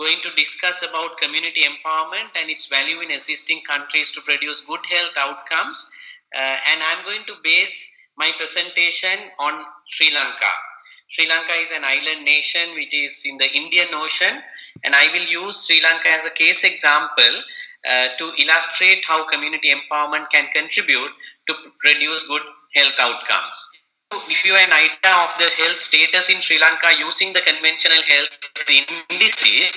going to discuss about community empowerment and its value in assisting countries to produce good health outcomes. And I'm going to base my presentation on Sri Lanka. Sri Lanka is an island nation which is in the Indian Ocean, and I will use Sri Lanka as a case example to illustrate how community empowerment can contribute to produce good health outcomes. To give you an idea of the health status in Sri Lanka using the conventional health indices,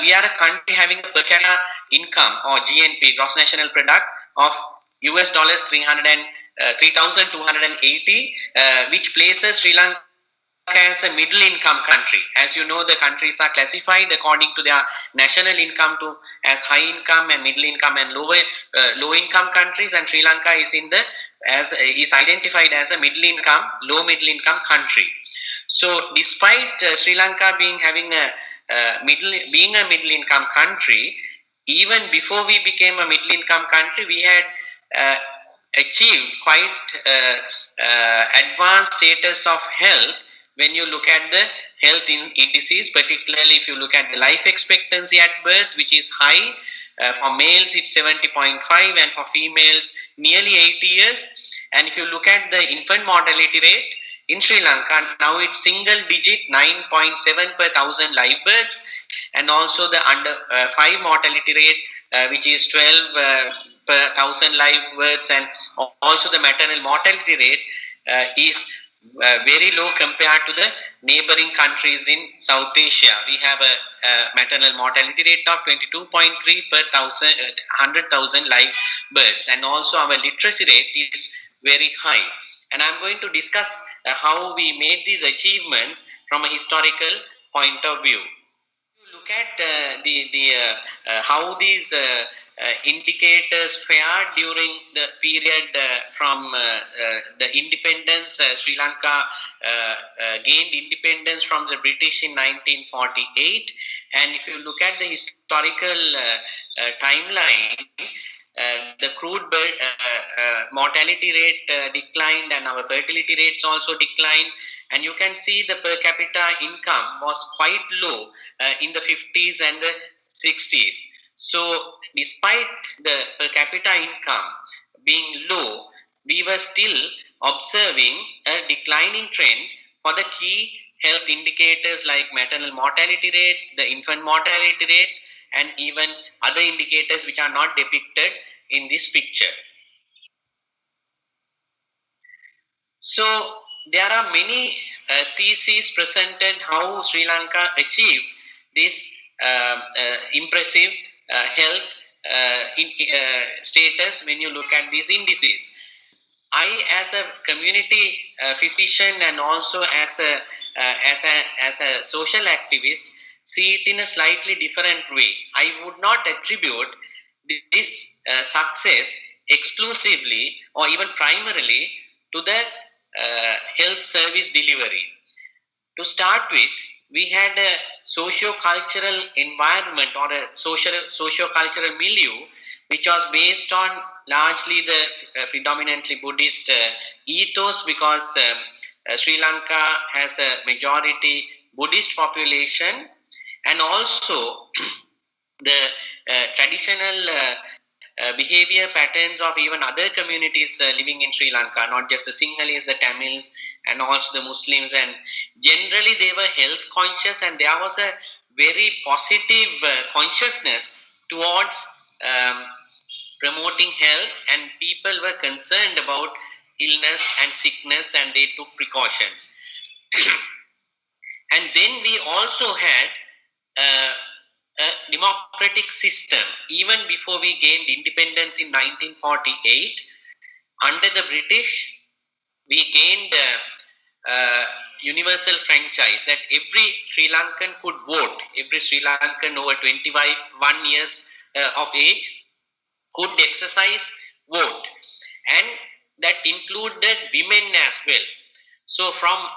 we are a country having a per capita income or GNP, gross national product, of US dollars 3,280, which places Sri Lanka as a middle income country. As you know, the countries are classified according to their national income to as high income and middle income and low income countries, and Sri Lanka is is identified as a middle income, low middle income country. So despite Sri Lanka being a middle income country, even before we became a middle income country, we had achieved quite advanced status of health. When you look at the health indices, particularly if you look at the life expectancy at birth, which is high, for males it's 70.5 and for females nearly 80 years. And if you look at the infant mortality rate in Sri Lanka, now it's single digit 9.7 per thousand live births, and also the under 5 mortality rate, which is 12 per thousand live births, and also the maternal mortality rate is very low compared to the neighboring countries in South Asia. We have a maternal mortality rate of 22.3 per 100,000 live births, and also our literacy rate is very high. And I'm going to discuss how we made these achievements from a historical point of view. Look at how these indicators fared during the period from the independence. Sri Lanka gained independence from the British in 1948, and if you look at the historical timeline, the crude mortality rate declined, and our fertility rates also declined, and you can see the per capita income was quite low in the 50s and the 60s. So despite the per capita income being low, we were still observing a declining trend for the key health indicators like maternal mortality rate, the infant mortality rate, and even other indicators which are not depicted in this picture. So there are many theses presented how Sri Lanka achieved this impressive health status when you look at these indices. I, as a community physician and also as a social activist, see it in a slightly different way. I would not attribute this success exclusively or even primarily to the health service delivery. To start with, we had a socio-cultural environment or a socio-cultural milieu which was based on largely the predominantly Buddhist ethos, because Sri Lanka has a majority Buddhist population, and also the traditional behavior patterns of even other communities living in Sri Lanka, not just the Sinhalese, the Tamils, and also the Muslims. And generally they were health conscious, and there was a very positive consciousness towards promoting health, and people were concerned about illness and sickness, and they took precautions. And then we also had a democratic system. Even before we gained independence in 1948, under the British, we gained universal franchise, that every Sri Lankan could vote. Every Sri Lankan over 21 years of age could exercise vote, and that included women as well. So from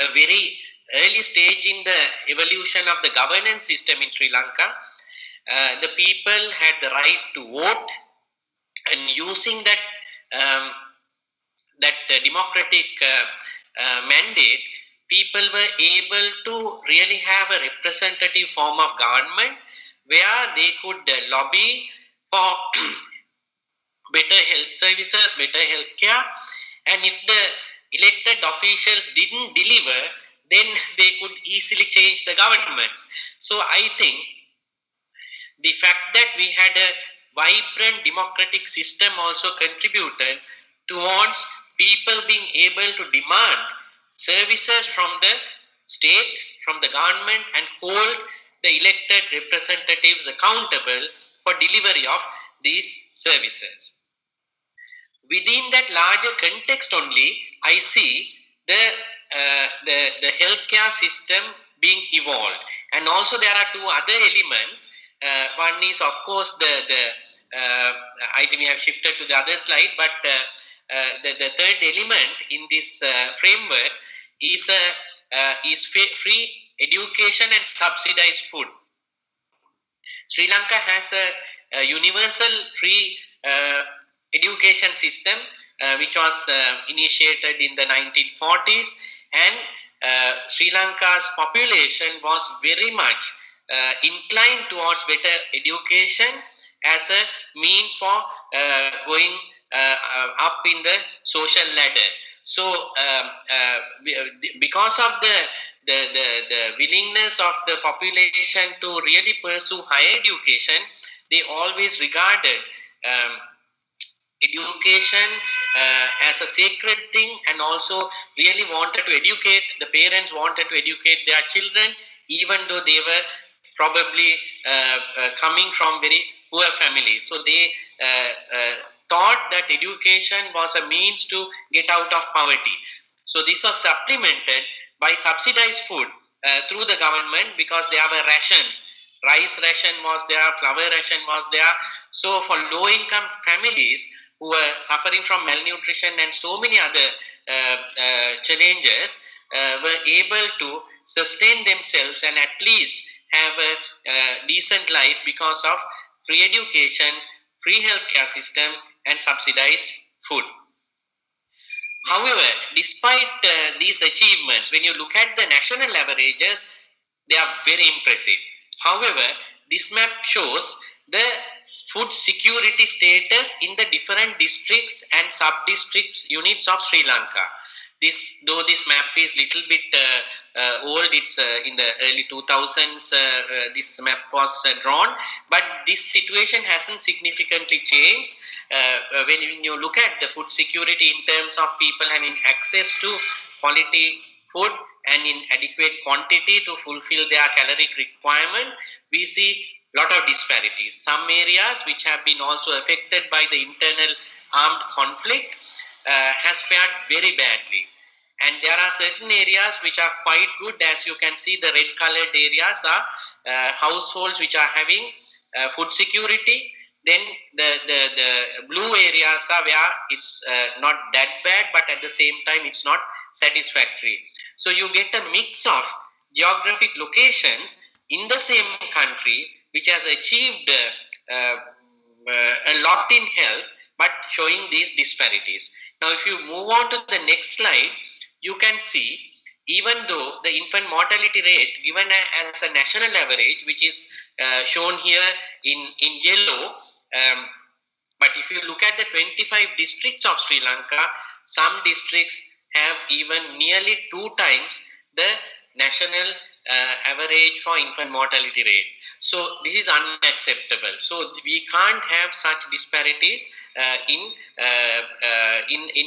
a very early stage in the evolution of the governance system in Sri Lanka, the people had the right to vote, and using that democratic mandate, people were able to really have a representative form of government where they could lobby for better health services, better health care, and if the elected officials didn't deliver, then they could easily change the governments. So I think the fact that we had a vibrant democratic system also contributed towards people being able to demand services from the state, from the government, and hold the elected representatives accountable for delivery of these services. Within that larger context only, I see the healthcare system being evolved, and also there are two other elements. One is of course I think we have shifted to the other slide, but the third element in this framework is free education and subsidized food. Sri Lanka has a universal free education system which was initiated in the 1940s, and Sri Lanka's population was very much inclined towards better education as a means for going up in the social ladder. So because of the willingness of the population to really pursue higher education, they always regarded education as a sacred thing, and also really wanted to educate, the parents wanted to educate their children even though they were probably coming from very poor families. So they thought that education was a means to get out of poverty. So this was supplemented by subsidized food through the government, because there were rations. Rice ration was there, flour ration was there. So for low income families who were suffering from malnutrition and so many other challenges were able to sustain themselves and at least have a decent life because of free education, free healthcare system, and subsidized food. However, despite these achievements, when you look at the national averages, they are very impressive. However, this map shows the food security status in the different districts and sub-districts units of Sri Lanka. Though this map is little bit old, it's in the early 2000s this map was drawn, but this situation hasn't significantly changed. When you look at the food security in terms of people having access to quality food and in adequate quantity to fulfill their caloric requirement, we see lot of disparities. Some areas which have been also affected by the internal armed conflict has fared very badly. And there are certain areas which are quite good. As you can see, the red colored areas are households which are having food security. Then the blue areas are where it's not that bad, but at the same time it's not satisfactory. So you get a mix of geographic locations in the same country which has achieved a lot in health, but showing these disparities. Now, if you move on to the next slide, you can see even though the infant mortality rate given as a national average, which is shown here in yellow, but if you look at the 25 districts of Sri Lanka, some districts have even nearly 2 times the national average for infant mortality rate. So this is unacceptable. So we can't have such disparities in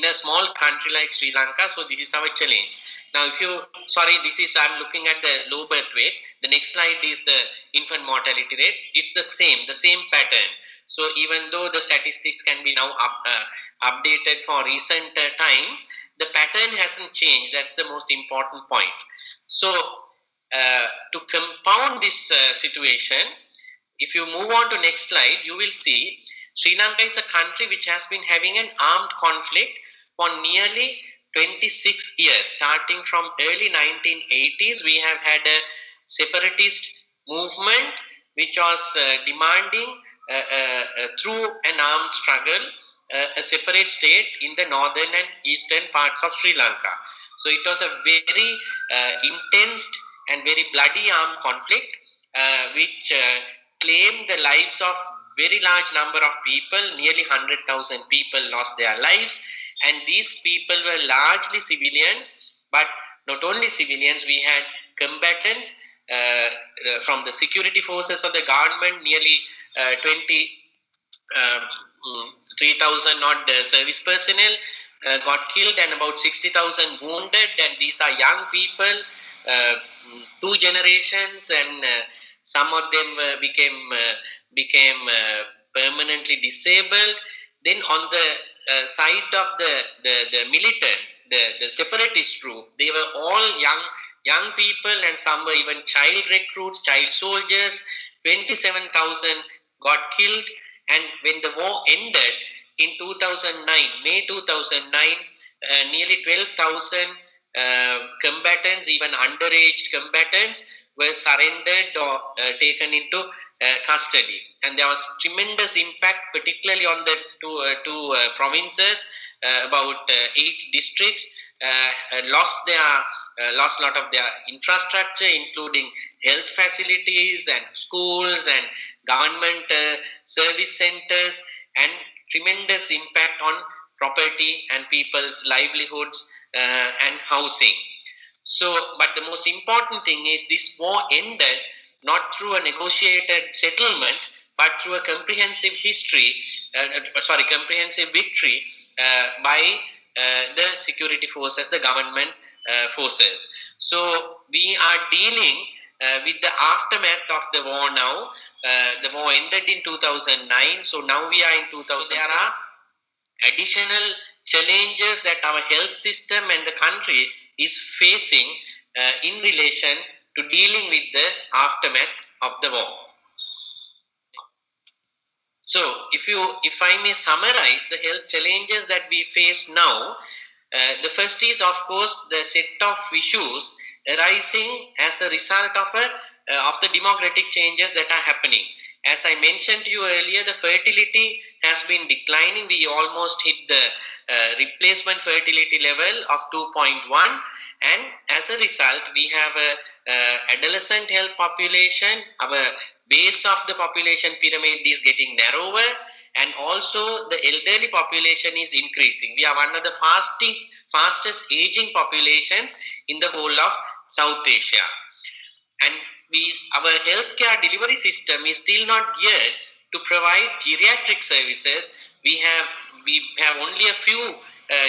a small country like Sri Lanka. So this is our challenge. Now, I'm looking at the low birth weight. The next slide is the infant mortality rate. It's the same pattern. So even though the statistics can be now updated for recent times, the pattern hasn't changed. That's the most important point. So to compound this situation, if you move on to next slide, you will see Sri Lanka is a country which has been having an armed conflict for nearly 26 years. Starting from early 1980s, we have had a separatist movement which was demanding through an armed struggle a separate state in the northern and eastern parts of Sri Lanka. So it was a very intense and very bloody armed conflict, which claimed the lives of very large number of people. Nearly 100,000 people lost their lives, and these people were largely civilians. But not only civilians, we had combatants from the security forces of the government. Nearly 20 um, 3,000 odd service personnel got killed, and about 60,000 wounded, and these are young people, uh, two generations, and some of them became permanently disabled. Then on the side of the militants, the separatist group, they were all young people, and some were even child recruits, child soldiers. 27,000 got killed, and when the war ended in 2009, May 2009, nearly 12,000 combatants, even underage combatants, were surrendered or taken into custody. And there was tremendous impact, particularly on the two provinces. About 8 districts lost a lot of their infrastructure, including health facilities and schools and government service centers, and tremendous impact on property and people's livelihoods and housing. So, but the most important thing is this war ended not through a negotiated settlement, but through a comprehensive comprehensive victory by the security forces, the government forces. So, we are dealing with the aftermath of the war now. The war ended in 2009, so now we are in 2000. There are additional challenges that our health system and the country is facing in relation to dealing with the aftermath of the war. So, if I may summarize the health challenges that we face now, the first is, of course, the set of issues arising as a result of the demographic changes that are happening. As I mentioned to you earlier, the fertility has been declining. We almost hit the replacement fertility level of 2.1, and as a result, we have a adolescent health population. Our base of the population pyramid is getting narrower, and also the elderly population is increasing. We are one of the fastest aging populations in the whole of South Asia, and our healthcare delivery system is still not geared to provide geriatric services. We have only a few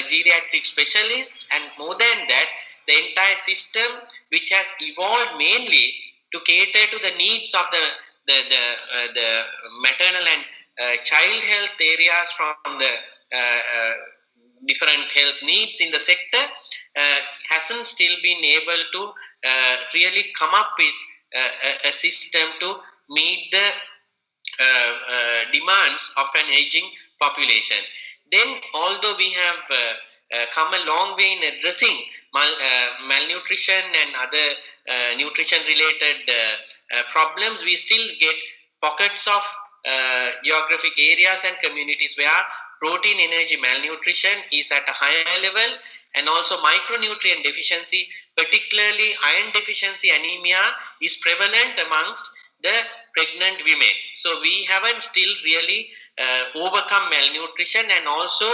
geriatric specialists, and more than that, the entire system, which has evolved mainly to cater to the needs of the maternal and child health areas from the different health needs in the sector, hasn't still been able to really come up with a system to meet the demands of an aging population. Then, although we have come a long way in addressing malnutrition and other nutrition related problems, we still get pockets of geographic areas and communities where protein energy malnutrition is at a higher level, and also micronutrient deficiency, particularly iron deficiency anemia, is prevalent amongst the pregnant women. So we haven't still really overcome malnutrition and also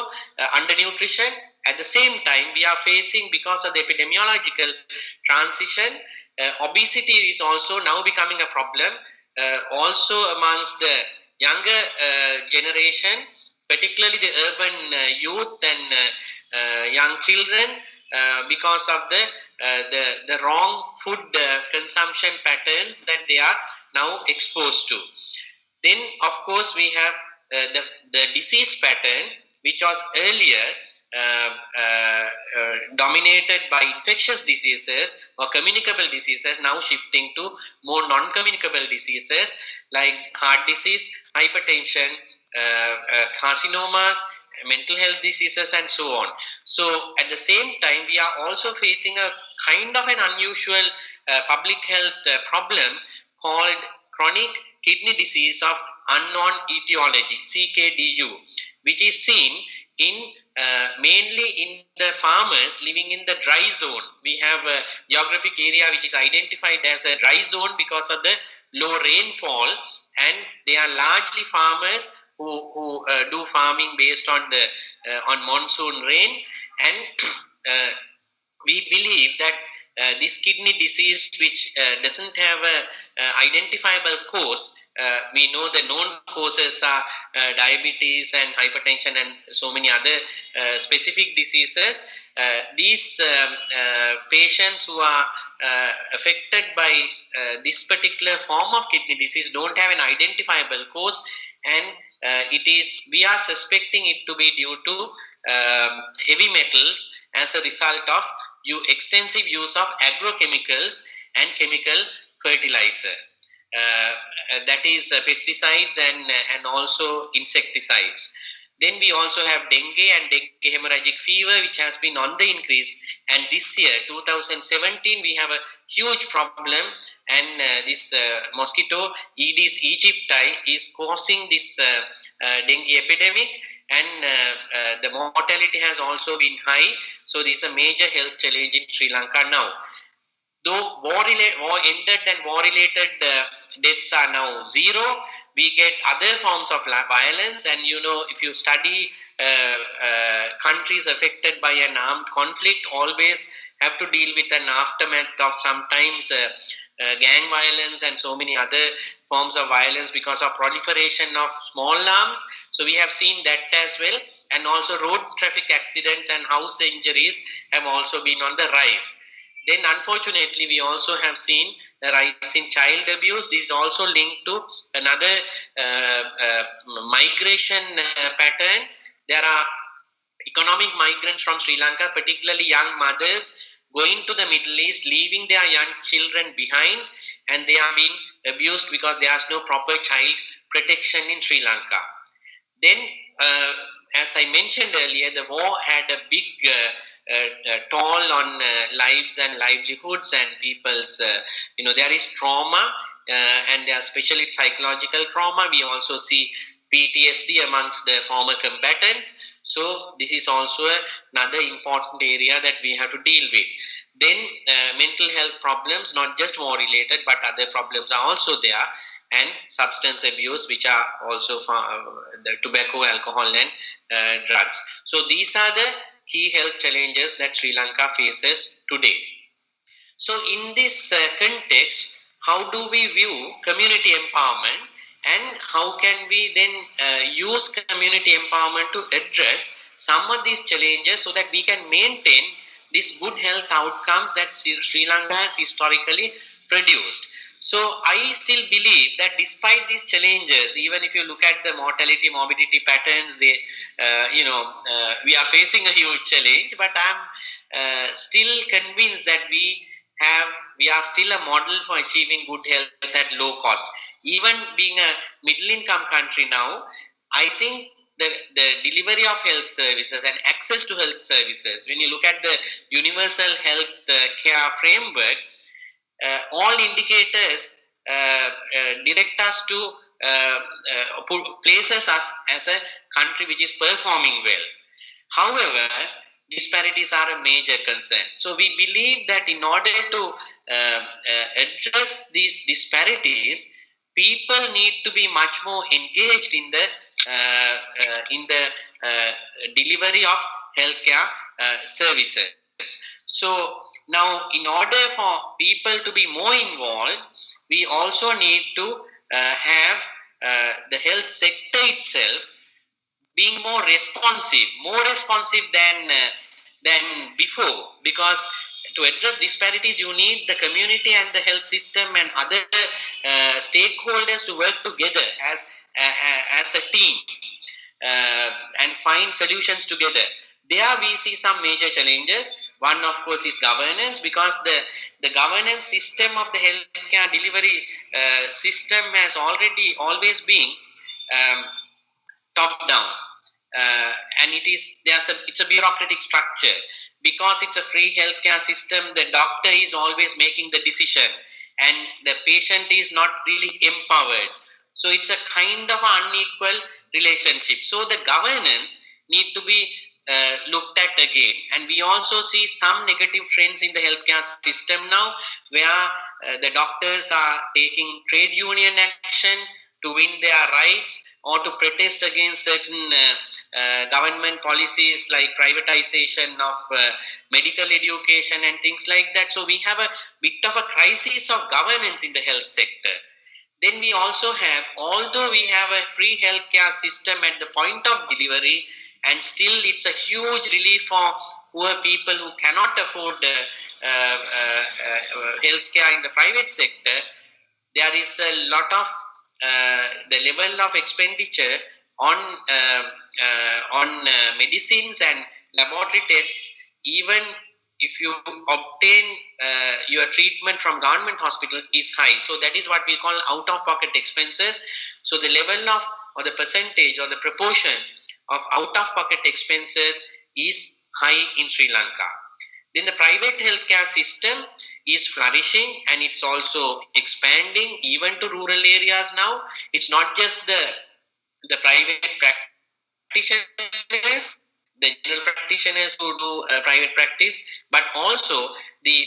undernutrition. At the same time, we are facing, because of the epidemiological transition, obesity is also now becoming a problem, also amongst the younger generation, particularly the urban youth and young children, because of the wrong food consumption patterns that they are now exposed to. Then, of course, we have the disease pattern, which was earlier dominated by infectious diseases or communicable diseases, now shifting to more non-communicable diseases like heart disease, hypertension, carcinomas, mental health diseases, and so on. So at the same time, we are also facing a kind of an unusual public health problem called chronic kidney disease of unknown etiology, CKDU, which is seen in mainly in the farmers living in the dry zone. We have a geographic area which is identified as a dry zone because of the low rainfall, and they are largely farmers who do farming based on the on monsoon rain, and we believe that this kidney disease, which doesn't have a identifiable cause, we know the known causes are diabetes and hypertension and so many other specific diseases. These patients who are affected by this particular form of kidney disease don't have an identifiable cause, and we are suspecting it to be due to heavy metals as a result of extensive use of agrochemicals and chemical fertilizer. That is pesticides and also insecticides. Then we also have dengue and dengue hemorrhagic fever, which has been on the increase. And this year, 2017, we have a huge problem. And this mosquito, Aedes aegypti, is causing this dengue epidemic. And the mortality has also been high. So this is a major health challenge in Sri Lanka now. Though war ended and war-related deaths are now zero, we get other forms of violence. And if you study countries affected by an armed conflict, always have to deal with an aftermath of sometimes gang violence and so many other forms of violence because of proliferation of small arms. So we have seen that as well, and also road traffic accidents and house injuries have also been on the rise. Then unfortunately, we also have seen the rise in child abuse. This is also linked to another migration pattern. There are economic migrants from Sri Lanka, particularly young mothers, going to the Middle East, leaving their young children behind, and they are being abused because there is no proper child protection in Sri Lanka. Then, as I mentioned earlier, the war had a big toll on lives and livelihoods and people's, there is trauma, and there are especially psychological trauma. We also see PTSD amongst the former combatants. So this is also another important area that we have to deal with. Then mental health problems, not just war related, but other problems are also there, and substance abuse, which are also the tobacco, alcohol, and drugs. So these are the key health challenges that Sri Lanka faces today. So in this context, how do we view community empowerment, and how can we then use community empowerment to address some of these challenges so that we can maintain these good health outcomes that Sri Lanka has historically produced? So I still believe that despite these challenges, even if you look at the mortality, morbidity patterns, we are facing a huge challenge, but I'm still convinced that we are still a model for achieving good health at low cost. Even being a middle income country now, I think the delivery of health services and access to health services, when you look at the universal health care framework, all indicators direct us to places us as a country which is performing well. However, disparities are a major concern. So we believe that in order to address these disparities, people need to be much more engaged in the delivery of healthcare services. So now, in order for people to be more involved, we also need to have the health sector itself being more responsive than before, because to address disparities, you need the community and the health system and other stakeholders to work together as a team and find solutions together. There we see some major challenges. One, of course, is governance, because the governance system of the healthcare delivery system has always been top down, and it's a bureaucratic structure. Because it's a free healthcare system, the doctor is always making the decision, and the patient is not really empowered. So it's a kind of unequal relationship. So the governance need to be looked at again. And we also see some negative trends in the healthcare system now, where the doctors are taking trade union action to win their rights or to protest against certain government policies like privatization of medical education and things like that. So we have a bit of a crisis of governance in the health sector. Then we also have, although we have a free healthcare system at the point of delivery, and still it's a huge relief for poor people who cannot afford healthcare in the private sector. There is a lot of the level of expenditure on medicines and laboratory tests. Even if you obtain your treatment from government hospitals, is high. So that is what we call out of pocket expenses. So the level of, or the percentage or the proportion of out of pocket expenses is high in Sri Lanka. Then the private healthcare system is flourishing, and it's also expanding even to rural areas now. It's not just the private practitioners, the general practitioners who do private practice, but also the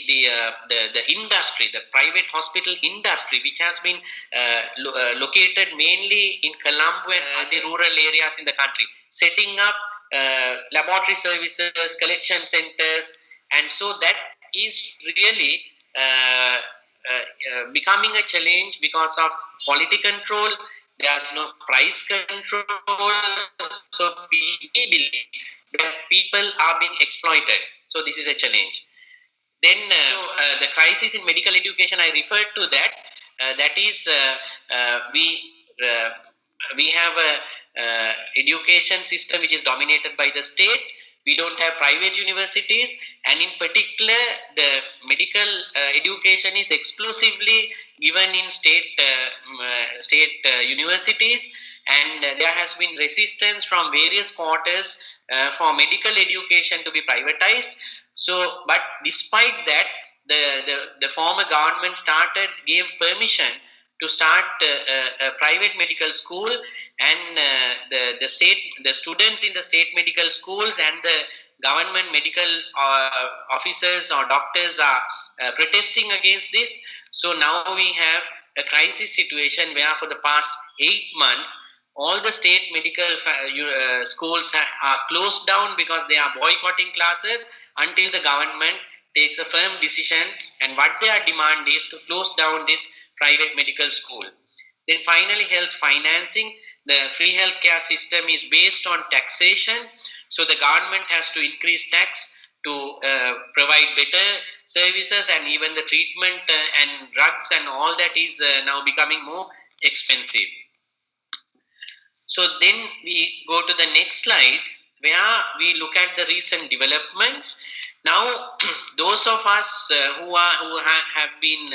industry, the private hospital industry, which has been located mainly in Colombo and the rural areas in the country, setting up laboratory services, collection centers, and so that is really becoming a challenge because of quality control. There's no price control, so we believe that people are being exploited. So this is a challenge. Then the crisis in medical education, I referred to that. That is, we have a education system which is dominated by the state. We don't have private universities, and in particular, the medical education is exclusively given in state universities, and there has been resistance from various quarters for medical education to be privatized. So, but despite that, the former government gave permission to start a private medical school, and the students in the state medical schools and the government medical officers or doctors are protesting against this. So now we have a crisis situation where for the past 8 months all the state medical schools are closed down because they are boycotting classes until the government takes a firm decision, and what their demand is to close down this private medical school. Then finally, health financing. The free healthcare system is based on taxation, so the government has to increase tax to provide better services, and even the treatment and drugs and all that is now becoming more expensive. So then we go to the next slide, where we look at the recent developments. Now, those of us who have been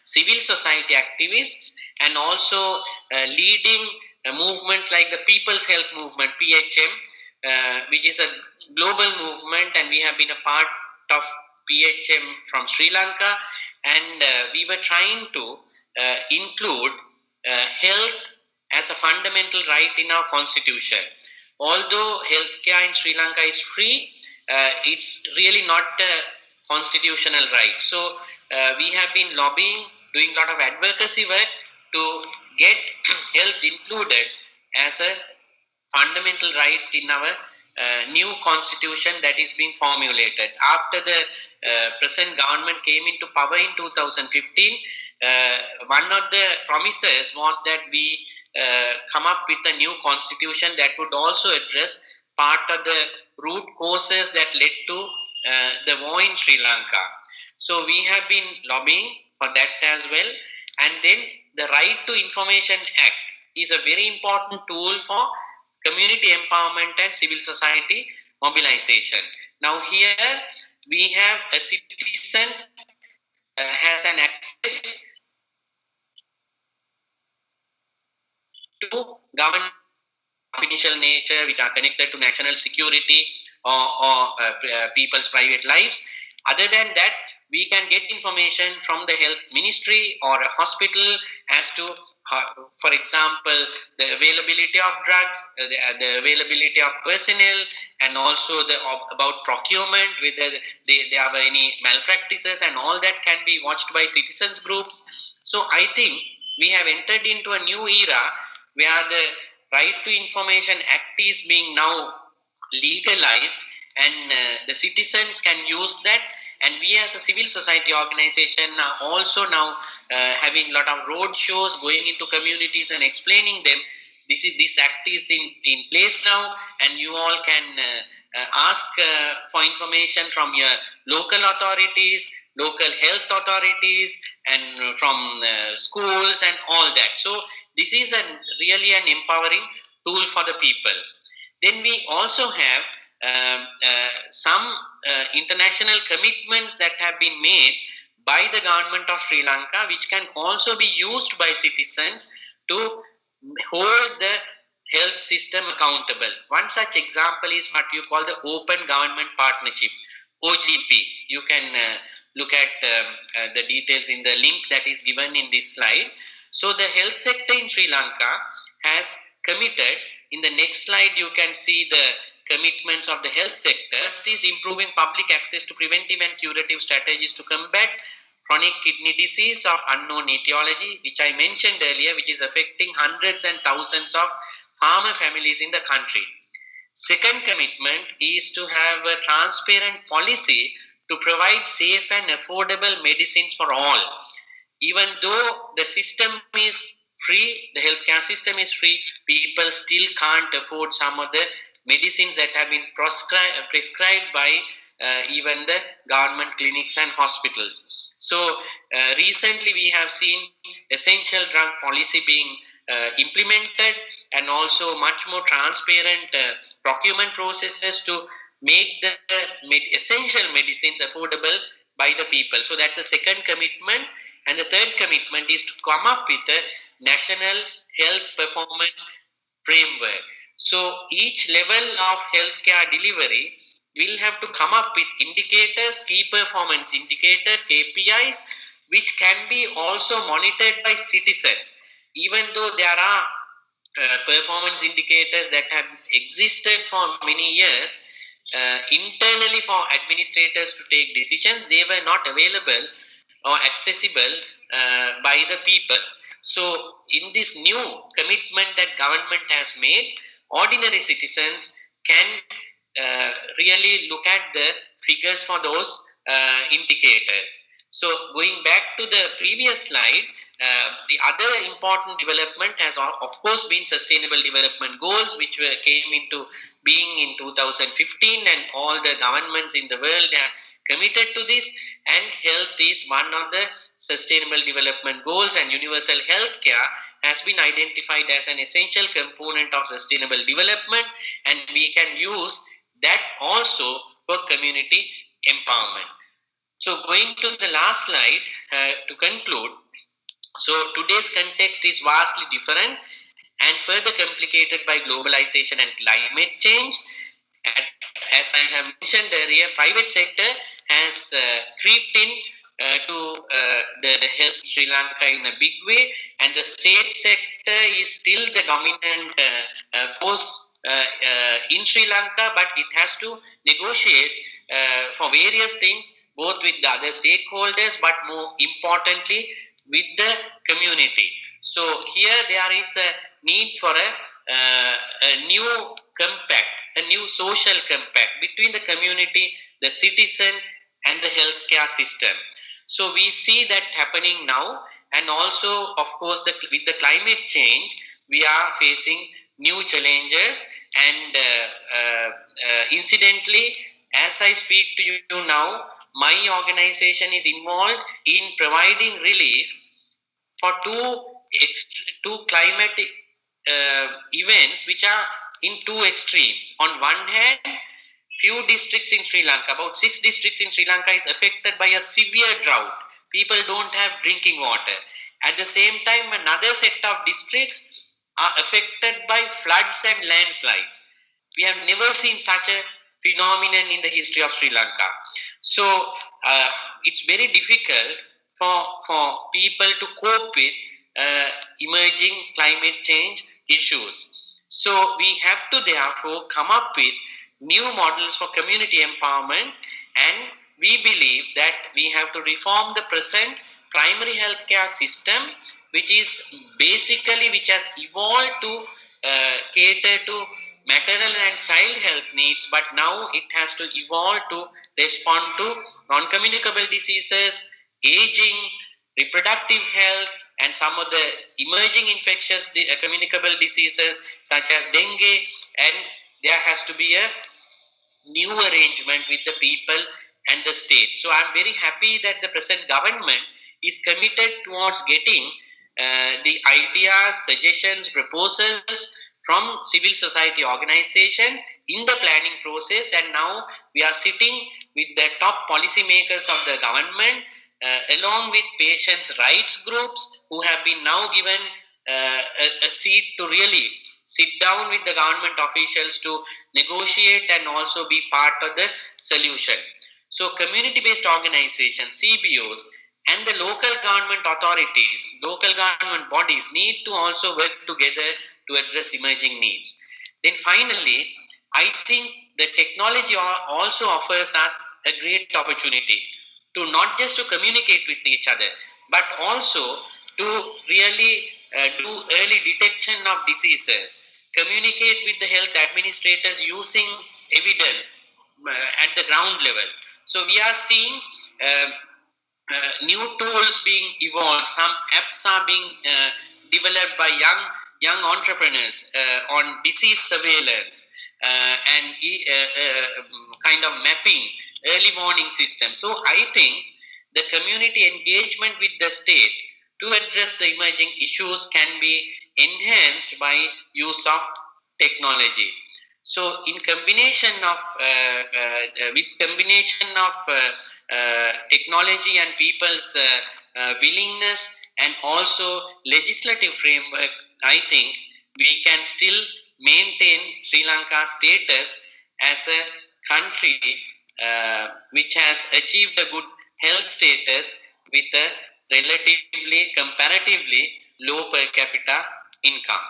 civil society activists, and also leading movements like the People's Health Movement (PHM), which is a global movement, and we have been a part of PHM from Sri Lanka, and we were trying to include health as a fundamental right in our constitution. Although healthcare in Sri Lanka is free, it's really not a constitutional right. So we have been lobbying, doing a lot of advocacy work to get health included as a fundamental right in our new constitution that is being formulated. After the present government came into power in 2015, one of the promises was that we come up with a new constitution that would also address part of the root causes that led to the war in Sri Lanka. So we have been lobbying for that as well. And then the Right to Information Act is a very important tool for community empowerment and civil society mobilization. Now here we have a citizen has an access to government confidential nature, which are connected to national security or people's private lives. Other than that, we can get information from the health ministry or a hospital as to For example, the availability of drugs, the availability of personnel, and also about procurement, whether they have any malpractices, and all that can be watched by citizens groups. So I think we have entered into a new era where the Right to Information Act is being now legalized, and the citizens can use that, and we as a civil society organization are also now having a lot of road shows, going into communities and explaining them this act is in place now, and you all can ask for information from your local authorities, local health authorities, and from schools and all that. So this is really an empowering tool for the people. Then we also have some international commitments that have been made by the government of Sri Lanka, which can also be used by citizens to hold the health system accountable. One such example is what you call the Open Government Partnership, OGP. You can look at the details in the link that is given in this slide. So the health sector in Sri Lanka has committed. In the next slide, you can see the commitments of the health sector. First is improving public access to preventive and curative strategies to combat chronic kidney disease of unknown etiology, which I mentioned earlier, which is affecting hundreds and thousands of farmer families in the country. Second commitment is to have a transparent policy to provide safe and affordable medicines for all. Even though the system is free, the healthcare system is free, people still can't afford some of the medicines that have been prescribed by even the government clinics and hospitals. So recently we have seen essential drug policy being implemented, and also much more transparent procurement processes to make the essential medicines affordable by the people. So that's the second commitment. And the third commitment is to come up with a national health performance framework. So each level of healthcare delivery will have to come up with indicators, key performance indicators, KPIs, which can be also monitored by citizens. Even though there are performance indicators that have existed for many years, internally for administrators to take decisions, they were not available or accessible by the people. So in this new commitment that government has made, ordinary citizens can really look at the figures for those indicators. So going back to the previous slide, the other important development has of course been sustainable development goals, which came into being in 2015, and all the governments in the world have committed to this, and health is one of the sustainable development goals, and universal health care has been identified as an essential component of sustainable development, and we can use that also for community empowerment. So going to the last slide to conclude. So today's context is vastly different and further complicated by globalization and climate change. And as I have mentioned earlier, private sector has creeped in to the health Sri Lanka in a big way, and the state sector is still the dominant force in Sri Lanka, but it has to negotiate for various things, both with the other stakeholders, but more importantly with the community. So here there is a need for a new compact, a new social compact between the community, the citizen, and the healthcare system. So we see that happening now, and also, of course, with the climate change, we are facing new challenges. And incidentally, as I speak to you now, my organization is involved in providing relief for two climatic events which are in two extremes. On one hand, few districts in Sri Lanka, about 6 districts in Sri Lanka, is affected by a severe drought. People don't have drinking water. At the same time, another set of districts are affected by floods and landslides. We have never seen such a phenomenon in the history of Sri Lanka. So it's very difficult for people to cope with emerging climate change issues. So we have to therefore come up with new models for community empowerment, and we believe that we have to reform the present primary healthcare system, which is basically which has evolved to cater to maternal and child health needs, but now it has to evolve to respond to non-communicable diseases, aging, reproductive health, and some of the emerging infectious communicable diseases such as dengue. And there has to be a new arrangement with the people and the state. So I'm very happy that the present government is committed towards getting the ideas, suggestions, proposals from civil society organizations in the planning process, and now we are sitting with the top policymakers of the government along with patients' rights groups who have been now given a seat to really sit down with the government officials to negotiate and also be part of the solution. So community-based organizations, CBOs, and the local government authorities, local government bodies need to also work together to address emerging needs. Then finally, I think the technology also offers us a great opportunity to not just to communicate with each other, but also to really do early detection of diseases, communicate with the health administrators using evidence at the ground level. So we are seeing new tools being evolved. Some apps are being developed by young entrepreneurs on disease surveillance and kind of mapping early warning system. So I think the community engagement with the state to address the emerging issues can be enhanced by use of technology. So, in combination of with combination of technology and people's willingness and also legislative framework, I think we can still maintain Sri Lanka's status as a country which has achieved a good health status with a relatively, comparatively low per capita income.